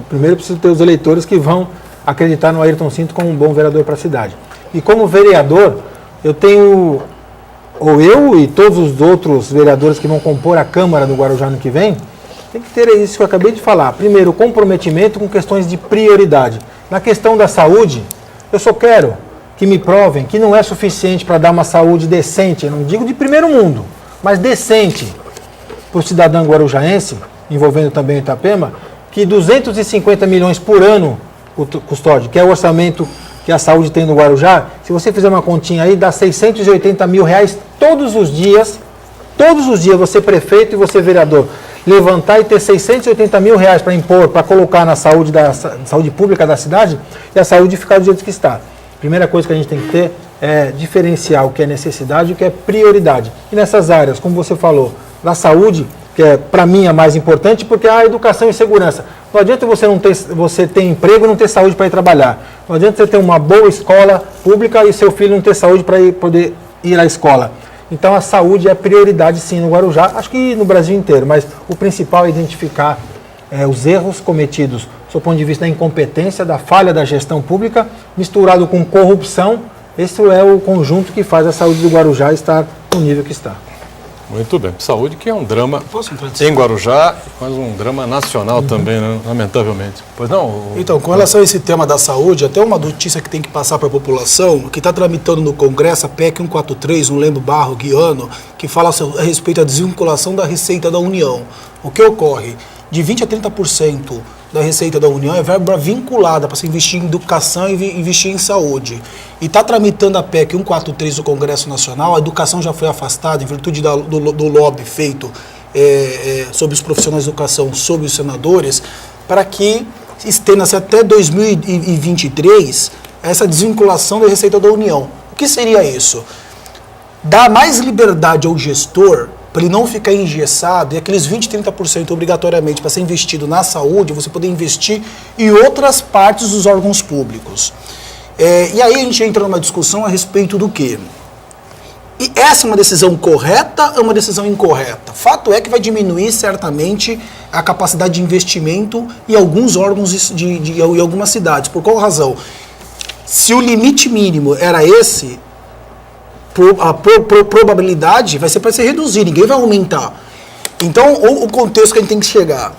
Primeiro eu preciso ter os eleitores que vão acreditar no Ayrton Cinto como um bom vereador para a cidade. E como vereador, eu tenho, ou eu e todos os outros vereadores que vão compor a Câmara do Guarujá no que vem, tem que ter isso que eu acabei de falar. Primeiro, comprometimento com questões de prioridade. Na questão da saúde, eu só quero que me provem que não é suficiente para dar uma saúde decente, eu não digo de primeiro mundo, mas decente para o cidadão guarujaense, envolvendo também o Itapema, que 250 milhões por ano, Custódio, que é o orçamento que a saúde tem no Guarujá, se você fizer uma continha aí, dá 680 mil reais todos os dias, você prefeito e você vereador, levantar e ter 680 mil reais para impor, para colocar na saúde pública da cidade, e a saúde ficar do jeito que está. Primeira coisa que a gente tem que ter é diferenciar o que é necessidade e o que é prioridade. E nessas áreas, como você falou, da saúde, que é para mim a mais importante, porque a educação e segurança. Não adianta você ter emprego e não ter saúde para ir trabalhar. Não adianta você ter uma boa escola pública e seu filho não ter saúde para poder ir à escola. Então a saúde é prioridade sim no Guarujá, acho que no Brasil inteiro, mas o principal é identificar os erros cometidos do ponto de vista da incompetência, da falha da gestão pública, misturado com corrupção. Esse é o conjunto que faz a saúde do Guarujá estar no nível que está. Muito bem. Saúde, que é um drama em Guarujá, mas um drama nacional também, né? Lamentavelmente. Pois não? Então, com relação a esse tema da saúde, até uma notícia que tem que passar para a população, que está tramitando no Congresso, a PEC 143, não lembro, Barro, Guiano, que fala a respeito da desvinculação da Receita da União. O que ocorre? De 20% a 30% da Receita da União é verba vinculada para se investir em educação e investir em saúde. E está tramitando a PEC 143 do Congresso Nacional, a educação já foi afastada em virtude do lobby feito sobre os profissionais de educação, sobre os senadores, para que estenda-se até 2023 essa desvinculação da Receita da União. O que seria isso? Dar mais liberdade ao gestor para ele não ficar engessado, e aqueles 20%, 30% obrigatoriamente para ser investido na saúde, você poder investir em outras partes dos órgãos públicos. E aí a gente entra numa discussão a respeito do quê? E essa é uma decisão correta ou uma decisão incorreta? Fato é que vai diminuir certamente a capacidade de investimento em alguns órgãos em algumas cidades. Por qual razão? Se o limite mínimo era esse, a probabilidade vai ser para ser reduzir, ninguém vai aumentar. Então, o contexto que a gente tem que chegar.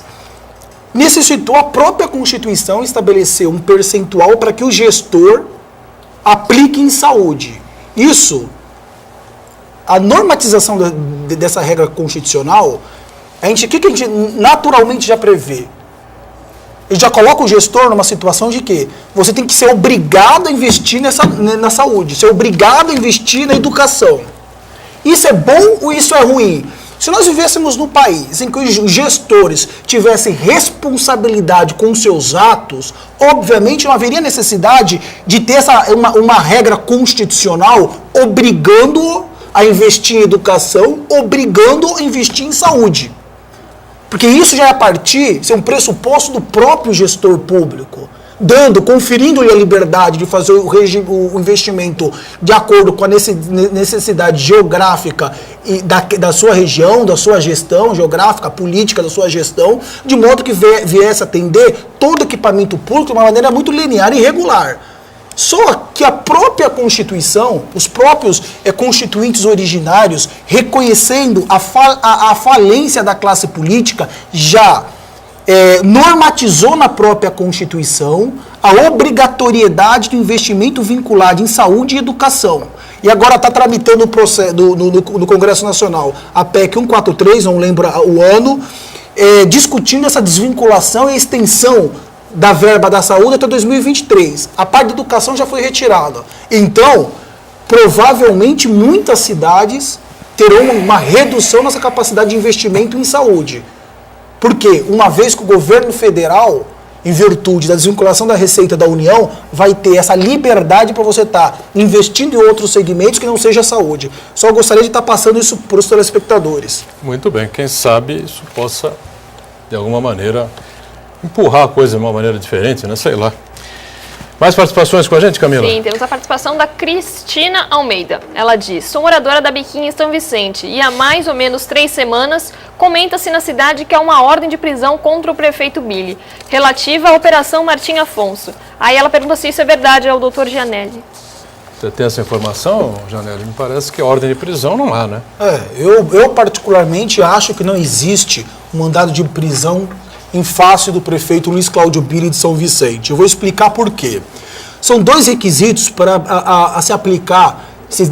Necessitou a própria Constituição estabelecer um percentual para que o gestor aplique em saúde. Isso, a normatização dessa regra constitucional, o que a gente naturalmente já prevê? ele já coloca o gestor numa situação de que você tem que ser obrigado a investir na saúde, ser obrigado a investir na educação. Isso é bom ou isso é ruim? Se nós vivêssemos num país em que os gestores tivessem responsabilidade com seus atos, obviamente não haveria necessidade de ter uma regra constitucional obrigando a investir em educação, obrigando a investir em saúde. Porque isso já é a partir, isso é um pressuposto do próprio gestor público, conferindo-lhe a liberdade de fazer o investimento de acordo com a necessidade geográfica e da sua região, da sua gestão geográfica, política da sua gestão, de modo que viesse atender todo equipamento público de uma maneira muito linear e regular. Só que a própria Constituição, os próprios constituintes originários, reconhecendo a falência da classe política, já normatizou na própria Constituição a obrigatoriedade do investimento vinculado em saúde e educação. E agora está tramitando no Congresso Nacional a PEC 143, não lembro o ano, discutindo essa desvinculação e extensão da verba da saúde até 2023. A parte da educação já foi retirada. Então, provavelmente muitas cidades terão uma redução nessa capacidade de investimento em saúde. Porque, uma vez que o governo federal, em virtude da desvinculação da receita da União, vai ter essa liberdade para você estar investindo em outros segmentos que não seja a saúde. Só gostaria de estar passando isso para os telespectadores. Muito bem, quem sabe isso possa, de alguma maneira, empurrar a coisa de uma maneira diferente, né? Sei lá. Mais participações com a gente, Camila? Sim, temos a participação da Cristina Almeida. Ela diz: sou moradora da Biquinha em São Vicente e há mais ou menos 3 semanas comenta-se na cidade que há uma ordem de prisão contra o prefeito Billy, relativa à Operação Martim Afonso. Aí ela pergunta se isso é verdade ao doutor Gianelli. Você tem essa informação, Gianelli? Me parece que ordem de prisão não há, né? Eu particularmente acho que não existe um mandado de prisão em face do prefeito Luiz Cláudio Billy de São Vicente. Eu vou explicar por quê. São 2 requisitos para se aplicar, ser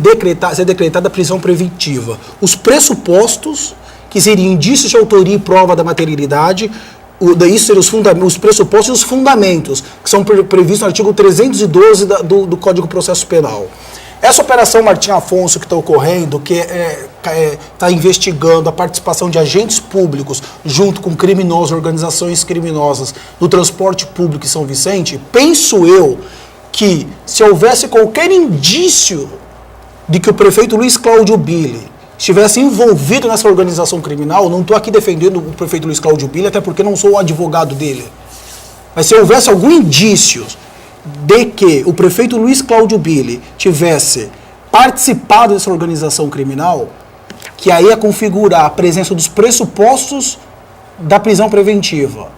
decretada a prisão preventiva. Os pressupostos, que seriam indícios de autoria e prova da materialidade, isso seriam os pressupostos e os fundamentos, que são previstos no artigo 312 do Código de Processo Penal. Essa operação Martim Afonso que está ocorrendo, que está investigando a participação de agentes públicos junto com criminosos, organizações criminosas no transporte público em São Vicente, penso eu que se houvesse qualquer indício de que o prefeito Luiz Cláudio Billy estivesse envolvido nessa organização criminal, não estou aqui defendendo o prefeito Luiz Cláudio Billy, até porque não sou o advogado dele, mas se houvesse algum indício de que o prefeito Luiz Cláudio Billy tivesse participado dessa organização criminal, que aí ia configurar a presença dos pressupostos da prisão preventiva,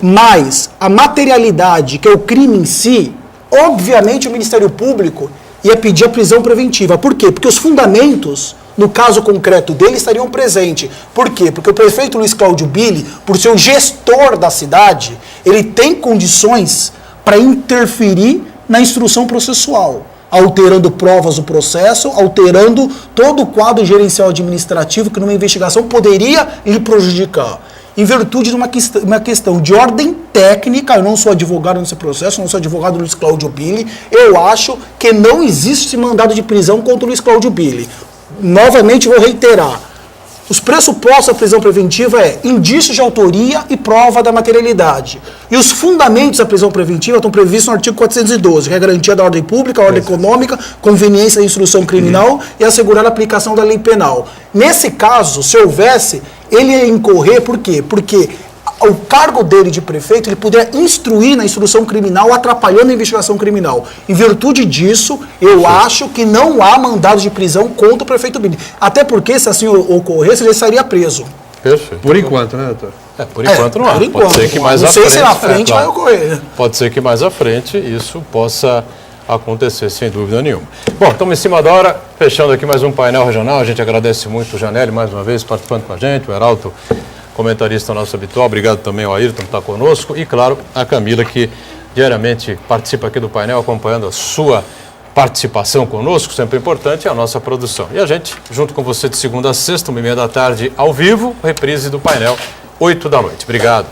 mas a materialidade, que é o crime em si, obviamente o Ministério Público ia pedir a prisão preventiva. Por quê? Porque os fundamentos, no caso concreto dele, estariam presentes. Por quê? Porque o prefeito Luiz Cláudio Billy, por ser o gestor da cidade, ele tem condições para interferir na instrução processual, alterando provas do processo, alterando todo o quadro gerencial administrativo que numa investigação poderia lhe prejudicar. Em virtude de uma questão de ordem técnica, eu não sou advogado nesse processo, não sou advogado do Luiz Cláudio Billy, eu acho que não existe mandado de prisão contra o Luiz Cláudio Billy. Novamente vou reiterar. Os pressupostos da prisão preventiva indícios de autoria e prova da materialidade. E os fundamentos da prisão preventiva estão previstos no artigo 412, que é a garantia da ordem pública, a ordem econômica, conveniência da instrução criminal e assegurar a aplicação da lei penal. Nesse caso, se houvesse, ele ia incorrer, por quê? Porque o cargo dele de prefeito, ele poderia instruir na instrução criminal, atrapalhando a investigação criminal. Em virtude disso, eu acho que não há mandado de prisão contra o prefeito Billy. Até porque, se assim ocorresse, ele estaria preso. Perfeito. Por enquanto, né, doutor? Por enquanto não há. Pode ser que mais à frente. Não sei se na frente vai ocorrer. Pode ser que mais à frente isso possa acontecer, sem dúvida nenhuma. Bom, estamos em cima da hora, fechando aqui mais um painel regional. A gente agradece muito o Gianelli, mais uma vez, participando com a gente, o Heraldo, comentarista nosso habitual, obrigado também ao Ayrton que está conosco e, claro, a Camila, que diariamente participa aqui do painel, acompanhando a sua participação conosco, sempre importante, é a nossa produção. E a gente, junto com você, de segunda a sexta, 1h30 da tarde, ao vivo, reprise do painel, 8 da noite. Obrigado.